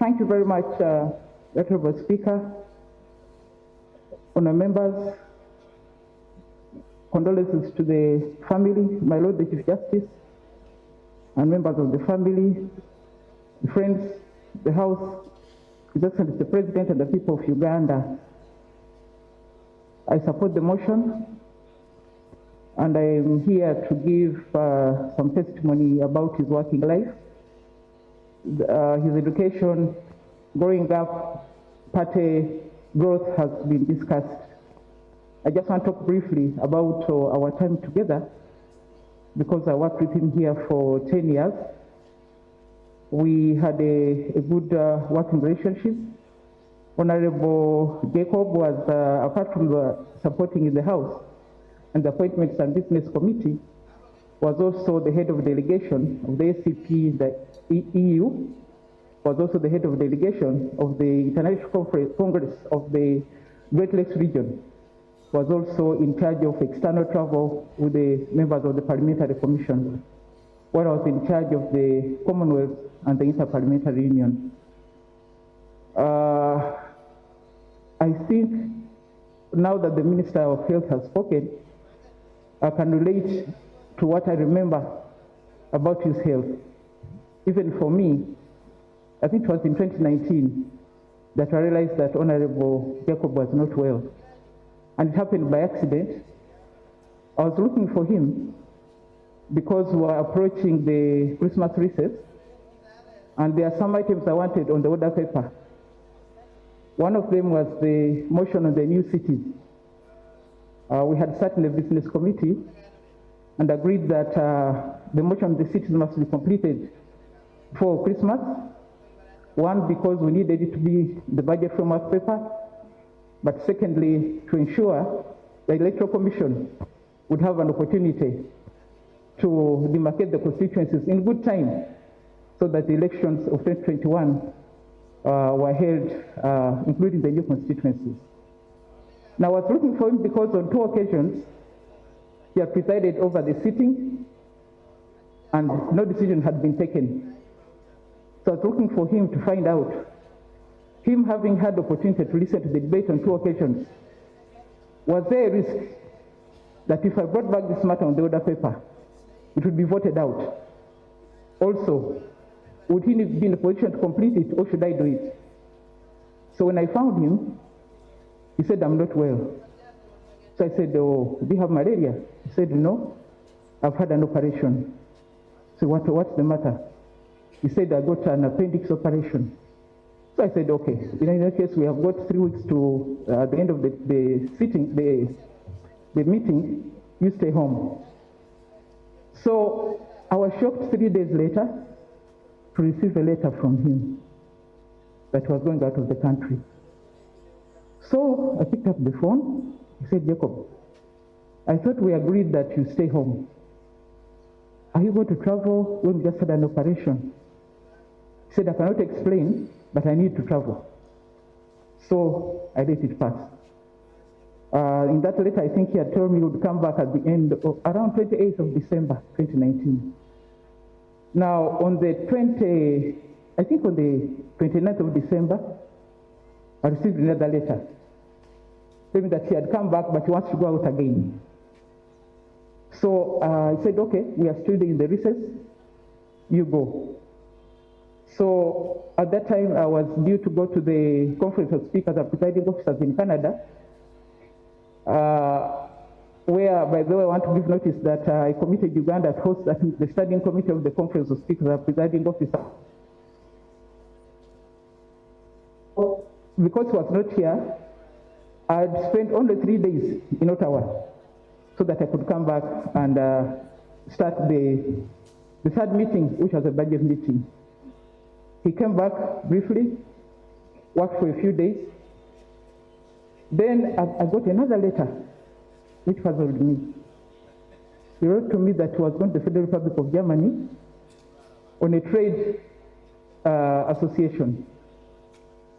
Thank you very much, Honorable Speaker. Honour members, condolences to the family, my Lord the Chief Justice, and members of the family, friends, the House, His Excellency the President and the people of Uganda. I support the motion, and I am here to give some testimony about his working life. His education, growing up, party growth has been discussed. I just want to talk briefly about our time together, because I worked with him here for 10 years. We had a good working relationship. Honorable Jacob was, apart from supporting in the House and the Appointments and Business Committee, was also the head of delegation of the ACP in the EU, was also the head of delegation of the International Congress of the Great Lakes region, was also in charge of external travel with the members of the Parliamentary Commission, where I was in charge of the Commonwealth and the Interparliamentary Union. I think now that the Minister of Health has spoken, I can relate to what I remember about his health. Even for me, I think it was in 2019 that I realized that Honorable Jacob was not well. And it happened by accident. I was looking for him because we were approaching the Christmas recess, and there are some items I wanted on the order paper. One of them was the motion on the new cities. We had sat in the business committee and agreed that the motion on the cities must be completed for Christmas. One, because we needed it to be the budget framework paper, but secondly, to ensure the Electoral Commission would have an opportunity to demarcate the constituencies in good time, so that the elections of 2021 were held, including the new constituencies. Now, I was looking for him because on 2 occasions, he had presided over the sitting and no decision had been taken. So I was looking for him to find out, him having had the opportunity to listen to the debate on 2 occasions, was there a risk that if I brought back this matter on the order paper, it would be voted out? Also, would he be in a position to complete it, or should I do it? So when I found him, he said, I'm not well. So I said, oh, do you have malaria? He said, no, I've had an operation. So what's the matter? He said, I got an appendix operation. So I said, okay, in any case, we have got 3 weeks to the end of the meeting, you stay home. So I was shocked 3 days later to receive a letter from him that he was going out of the country. So I picked up the phone. He said, Jacob, I thought we agreed that you stay home. Are you going to travel when we just had an operation? He said, I cannot explain, but I need to travel. So I let it pass. In that letter, I think he had told me he would come back at the end of around 28th of December, 2019. Now, on the 29th of December, I received another letter telling me that he had come back, but he wants to go out again. So I said, okay, we are still in the recess, you go. So at that time, I was due to go to the Conference of Speakers and Presiding Officers in Canada, where, by the way, I want to give notice that I committed Uganda to host the Standing Committee of the Conference of Speakers and Presiding Officers. Because he was not here, I had spent only 3 days in Ottawa so that I could come back and start the 3rd meeting, which was a budget meeting. He came back briefly, worked for a few days. Then I got another letter, which puzzled me. He wrote to me that he was going to the Federal Republic of Germany on a trade association,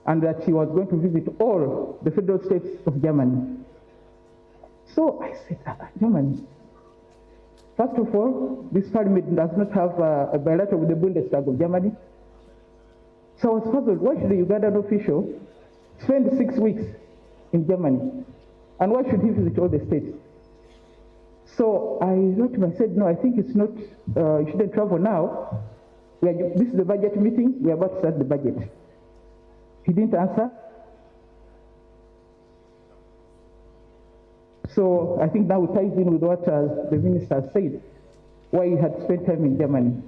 and that he was going to visit all the federal states of Germany. So I said, Germany. First of all, this parliament does not have a bilateral with the Bundestag of Germany. So I was puzzled, why should a Ugandan official spend 6 weeks in Germany? And why should he visit all the states? So I wrote to him, I said, no, I think it's not, you shouldn't travel now. This is the budget meeting, we're about to start the budget. He didn't answer. So I think now it ties in with what the minister said, why he had spent time in Germany.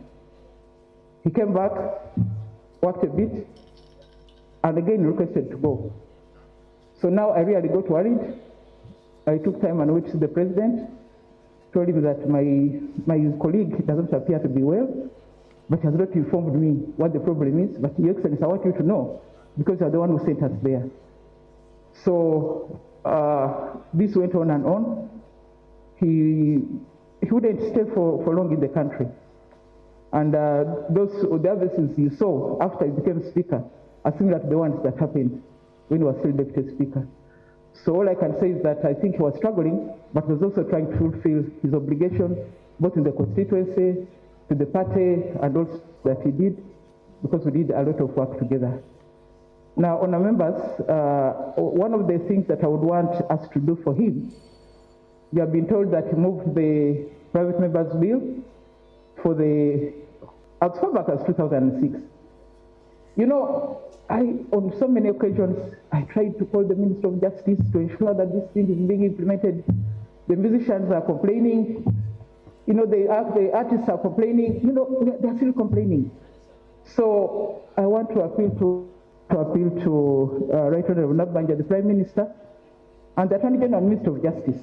He came back, worked a bit, and again requested to go. So now I really got worried. I took time and went to the president, told him that my colleague doesn't appear to be well, but has not informed me what the problem is. But Your Excellency, I want you to know, because you're the one who sent us there. So this went on and on. He wouldn't stay for long in the country. And the other things you saw after he became speaker are similar to the ones that happened when he was still deputy speaker. So all I can say is that I think he was struggling, but was also trying to fulfill his obligation, both in the constituency, to the party, and also that he did, because we did a lot of work together. Now, honour members, one of the things that I would want us to do for him, we have been told that he moved the private members bill for as far back as 2006. You know, on so many occasions, I tried to call the Minister of Justice to ensure that this thing is being implemented. The musicians are complaining, you know, the artists are complaining, you know, they're still complaining. So I want to appeal to Right Honourable Nabanja, the Prime Minister, and the Attorney General and Minister of Justice,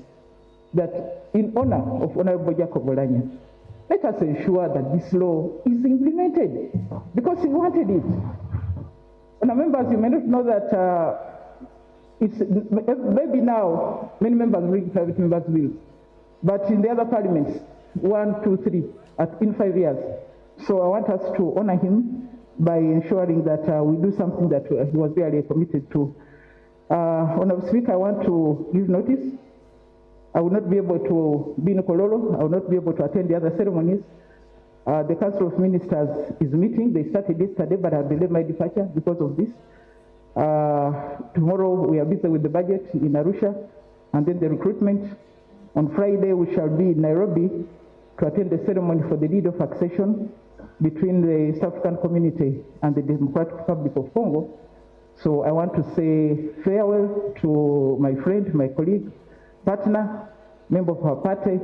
that in honor of Honourable Jacob Oulanyah, let us ensure that this law is implemented, because he wanted it. And members, you may not know that maybe now many members bring private members bills, but in the other parliaments, 1, 2, 3, in 5 years. So I want us to honor him by ensuring that we do something that he was really committed to. Honourable Speaker, I want to give notice. I will not be able to be in Kololo. I will not be able to attend the other ceremonies. The Council of Ministers is meeting. They started yesterday, but I've delayed my departure because of this. Tomorrow we are busy with the budget in Arusha, and then the recruitment. On Friday we shall be in Nairobi to attend the ceremony for the deed of accession between the South African community and the Democratic Republic of Congo. So I want to say farewell to my friend, my colleague, partner, member of our party,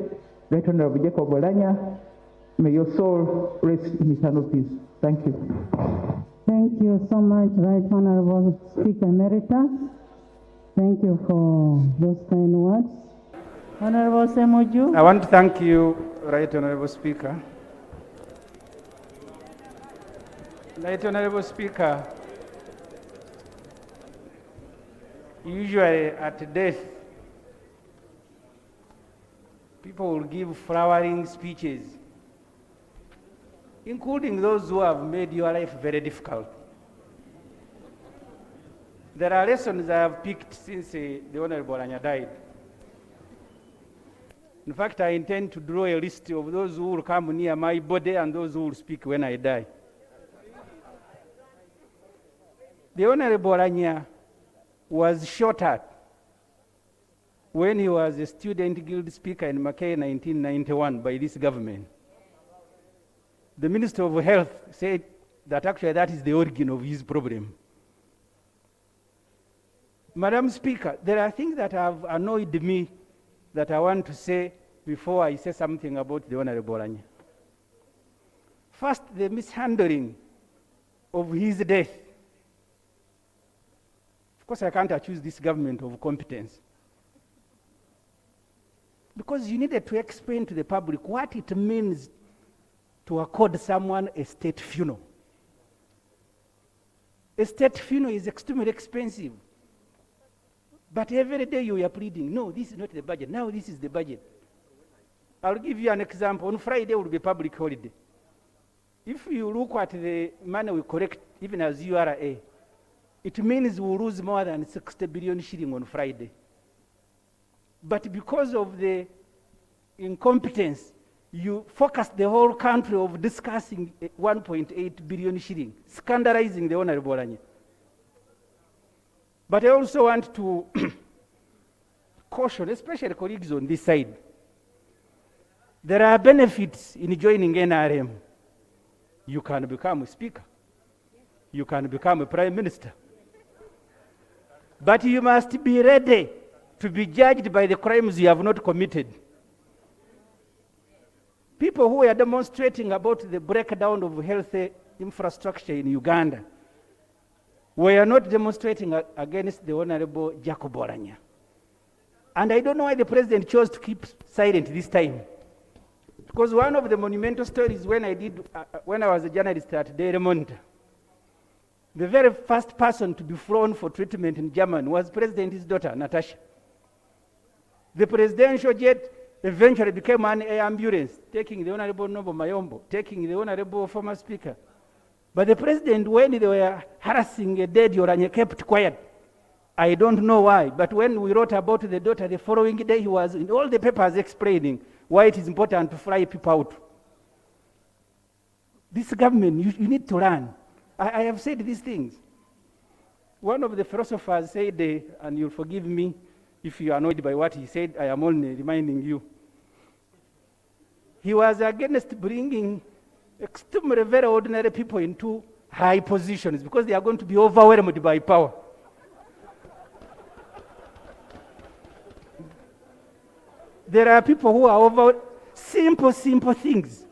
Right Honourable Jacob Oulanyah. May your soul rest in eternal peace. Thank you. Thank you so much, Right Honourable Speaker Emeritus. Thank you for those kind words. Honourable Semoju. I want to thank you, Right Honourable Speaker. Right Honourable Speaker, usually at death, people will give flowering speeches, including those who have made your life very difficult. There are lessons I have picked since the Honourable Oulanyah died. In fact, I intend to draw a list of those who will come near my body and those who will speak when I die. The Honourable Oulanyah was shot at when he was a student guild speaker in Mackay in 1991 by this government. The Minister of Health said that actually that is the origin of his problem. Madam Speaker, there are things that have annoyed me that I want to say before I say something about the Honourable Oulanyah. First, the mishandling of his death. Of course, I can't accuse this government of competence, because you needed to explain to the public what it means to accord someone a state funeral. A state funeral is extremely expensive. But every day you are pleading, no, this is not the budget. Now this is the budget. I'll give you an example. On Friday will be public holiday. If you look at the money we collect, even as URA, it means we'll lose more than 60 billion shilling on Friday. But because of the incompetence You focused the whole country of discussing 1.8 billion shilling, scandalizing the Honorable Oulanyah. But I also want to caution, especially colleagues on this side. There are benefits in joining NRM. You can become a speaker. You can become a prime minister. But you must be ready to be judged by the crimes you have not committed. People who are demonstrating about the breakdown of health infrastructure in Uganda were not demonstrating against the Honorable Jacob Oulanyah. And I don't know why the president chose to keep silent this time. Because one of the monumental stories when I was a journalist at Daily Monitor, the very first person to be flown for treatment in Germany was President's daughter, Natasha. The presidential jet eventually became an air ambulance, taking the Honorable Nobo Mayombo, taking the Honorable former Speaker. But the president, when they were harassing a dead Oulanyah, kept quiet. I don't know why, but when we wrote about the daughter, the following day he was in all the papers explaining why it is important to fly people out. This government, you need to learn. I have said these things. One of the philosophers said, and you'll forgive me if you are annoyed by what he said, I am only reminding you. He was against bringing extremely very ordinary people into high positions because they are going to be overwhelmed by power. There are people who are over simple things.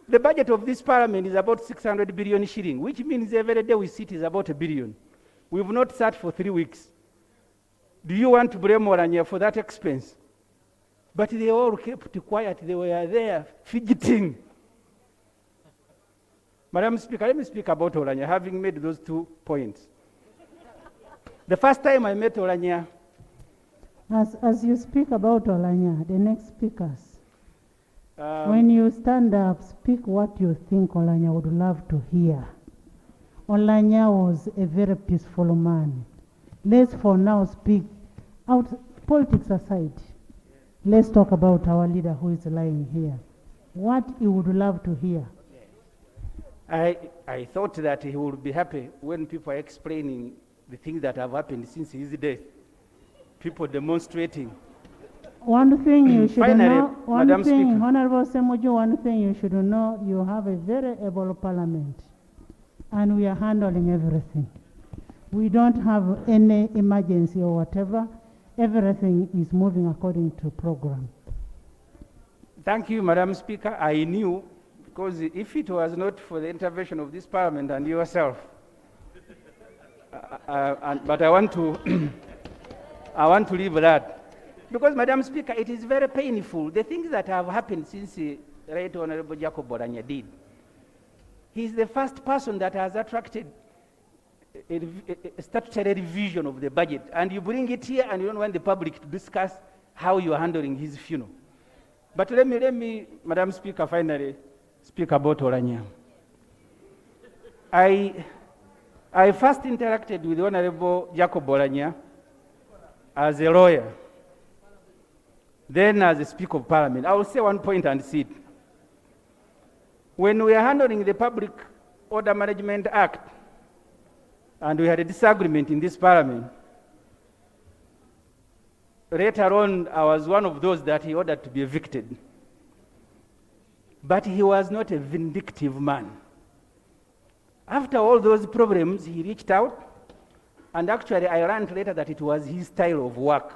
The budget of this parliament is about 600 billion shilling, which means every day we sit is about $1 billion. We've not sat for 3 weeks. Do you want to blame Oulanyah for that expense? But they all kept quiet. They were there fidgeting. Madam Speaker, let me speak about Oulanyah, having made those 2 points. The first time I met Oulanyah, As you speak about Oulanyah, the next speakers, when you stand up, speak what you think Oulanyah would love to hear. Oulanyah was a very peaceful man. Let's for now speak out politics aside. Let's talk about our leader who is lying here. What he would love to hear. I thought that he would be happy when people are explaining the things that have happened since his death. People demonstrating. One thing you should Finally, know, Madam Speaker. Honorable Semuju, one thing you should know, you have a very able parliament and we are handling everything. We don't have any emergency or whatever. Everything is moving according to program. Thank you, Madam Speaker. I knew, because if it was not for the intervention of this parliament and yourself, but I want to, I want to leave that. Because, Madam Speaker, it is very painful. The things that have happened since Right Honorable Jacob Oulanyah did. He is the first person that has attracted a statutory revision of the budget. And you bring it here and you don't want the public to discuss how you are handling his funeral. But let me, Madam Speaker, finally speak about Oulanyah. I first interacted with Honorable Jacob Oulanyah as a lawyer, then as a Speaker of Parliament. I will say one point and see it. When we are handling the Public Order Management Act, and we had a disagreement in this Parliament, later on, I was one of those that he ordered to be evicted. But he was not a vindictive man. After all those problems, he reached out, and actually I learned later that it was his style of work.